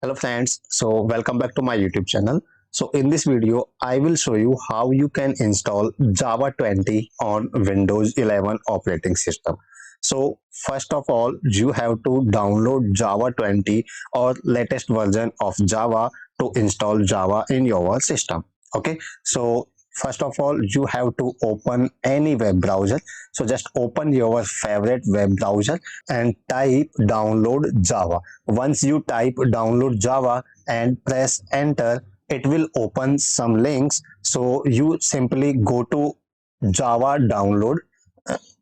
Hello friends, so welcome back to my YouTube channel. So in this video, I will show you how you can install Java 20 on Windows 11 operating system. So first of all, you have to download Java 20 or latest version of Java to install Java in your system. Okay, so first of all, you have to open any web browser. So just open your favorite web browser and type download Java. Once you type download Java and press enter, it will open some links. So you simply go to Java download,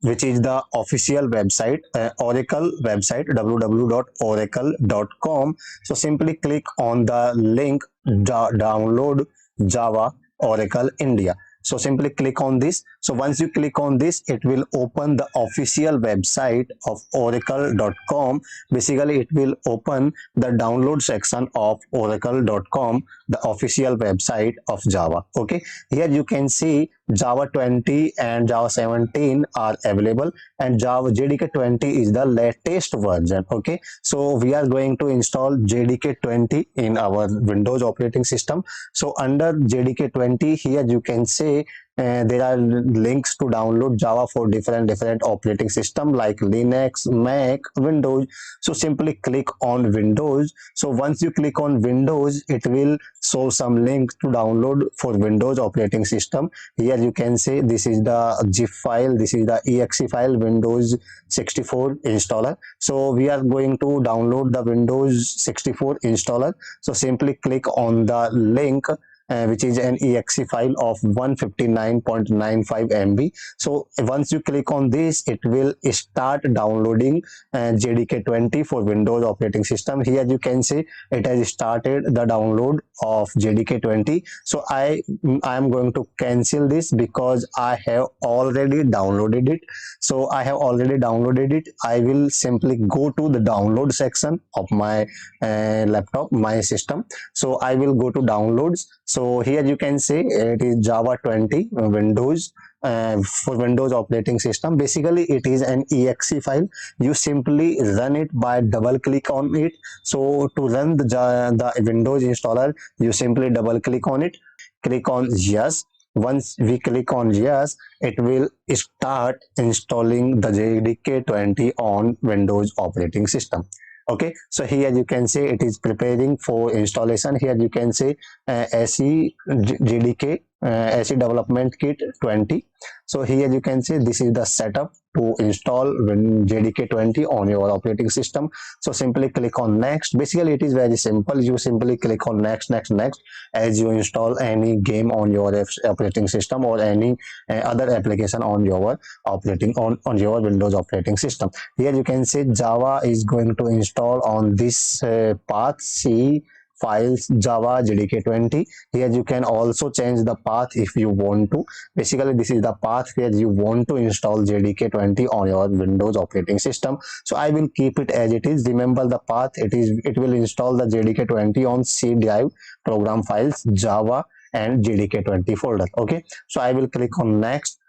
which is the official website, Oracle website, www.oracle.com. So simply click on the link download Java Oracle India. So simply click on this. So once you click on this, it will open the official website of oracle.com. Basically, it will open the download section of oracle.com, the official website of Java. Okay, here you can see Java 20 and Java 17 are available, and Java JDK 20 is the latest version. Okay, so we are going to install JDK 20 in our Windows operating system. So under JDK 20, here you can see there are links to download Java for different operating system like Linux, Mac, Windows. So simply click on Windows. So once you click on Windows, it will show some links to download for Windows operating system. Here you can see this is the zip file, this is the exe file, Windows 64 installer. So we are going to download the Windows 64 installer. So simply click on the link, which is an exe file of 159.95 MB. So once you click on this, it will start downloading JDK 20 for Windows operating system. Here you can see it has started the download of JDK 20. So I am going to cancel this because I have already downloaded it. So I have already downloaded it. I will simply go to the download section of my laptop, my system. So I will go to downloads. So here you can see it is Java 20 Windows for Windows operating system. Basically, it is an exe file. You simply run it by double click on it. So to run the Windows installer, you simply double click on it, click on yes. Once we click on yes, it will start installing the JDK 20 on Windows operating system. Okay, so here you can see it is preparing for installation. Here you can see SE JDK SE development kit 20. So here you can see this is the setup to install JDK 20 on your operating system. So simply click on next. Basically, it is very simple. You simply click on next as you install any game on your operating system or any other application on your on your Windows operating system. Here you can see Java is going to install on this path C files Java JDK 20. Here you can also change the path if you want to. Basically, this is the path where you want to install JDK 20 on your Windows operating system. So I will keep it as it is. Remember the path, it will install the JDK 20 on C drive, program files, Java and JDK 20 folder. Okay, so I will click on next.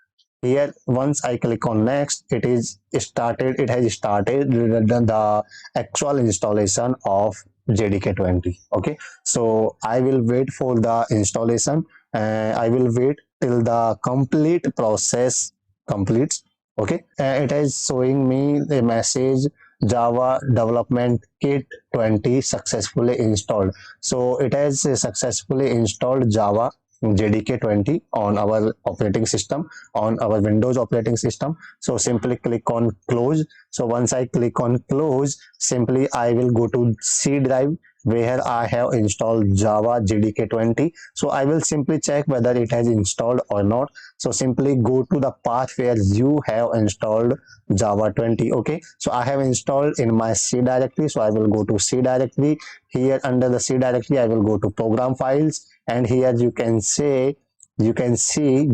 Here once I click on next, it has started the actual installation of JDK 20. Okay, so I will wait for the installation. I will wait till the complete process completes. Okay, it is showing me a message Java development kit 20 successfully installed. So it has successfully installed Java JDK 20 on our operating system, on our Windows operating system. So simply click on close. So once I click on close, simply I will go to C drive where I have installed Java JDK 20. So I will simply check whether it has installed or not. So simply go to the path where you have installed Java 20. Okay, so I have installed in my C directory. So I will go to C directory. Here under the C directory, I will go to program files, and here you can see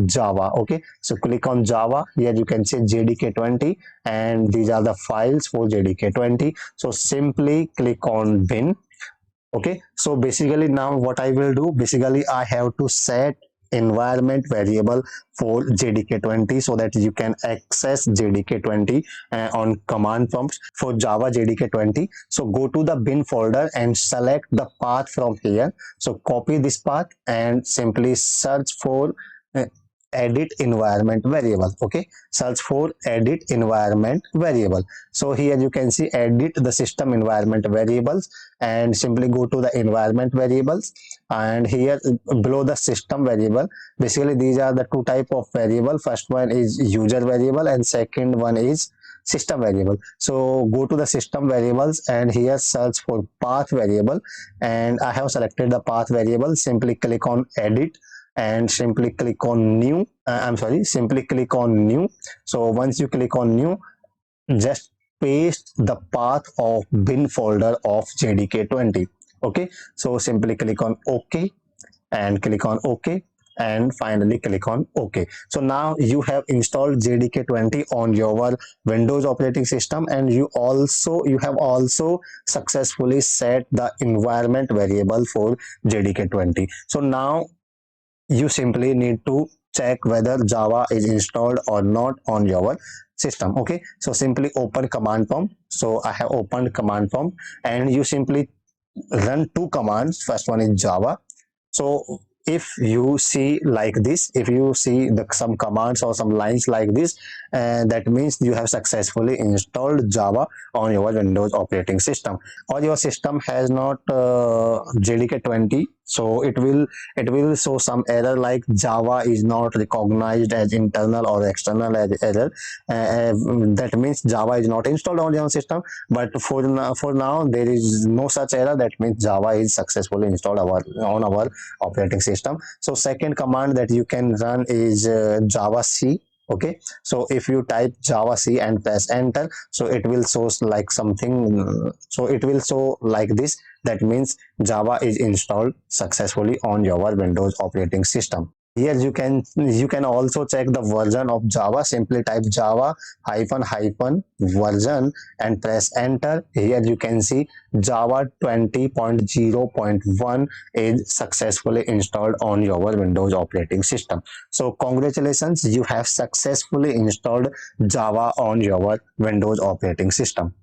Java. Okay, so click on Java. Here you can see JDK 20, and these are the files for JDK 20. So simply click on bin. Okay, so basically now what I will do, basically I have to set environment variable for JDK20 so that you can access JDK20 on command prompts for Java JDK20. So go to the bin folder and select the path from here. So copy this path and simply search for edit environment variable. Okay, search for edit environment variable. So here you can see edit the system environment variables, and simply go to the environment variables, and here below the system variable, basically these are the two type of variable. First one is user variable and second one is system variable. So go to the system variables and here search for path variable, and I have selected the path variable. Simply click on edit and simply click on new. Simply click on new. So once you click on new, just paste the path of bin folder of JDK20. Okay, so simply click on OK and click on OK, and finally click on OK. So now you have installed JDK20 on your Windows operating system, and you have also successfully set the environment variable for JDK20. So now you simply need to check whether Java is installed or not on your system. Okay, so simply open command prompt. So I have opened command prompt, and you simply run two commands. First one is Java. So if you see like this, if you see some commands or some lines like this, that means you have successfully installed Java on your Windows operating system. Or your system has not JDK20, so it will show some error like Java is not recognized as internal or external as error. That means Java is not installed on your system. But for now there is no such error. That means Java is successfully installed on our operating system. So second command that you can run is Java C. Okay, so if you type Java C and press enter, so it will show like something. So it will show like this. That means Java is installed successfully on your Windows operating system. Here you can also check the version of Java. Simply type Java ---- version and press enter. Here you can see Java 20.0.1 is successfully installed on your Windows operating system. So congratulations, you have successfully installed Java on your Windows operating system.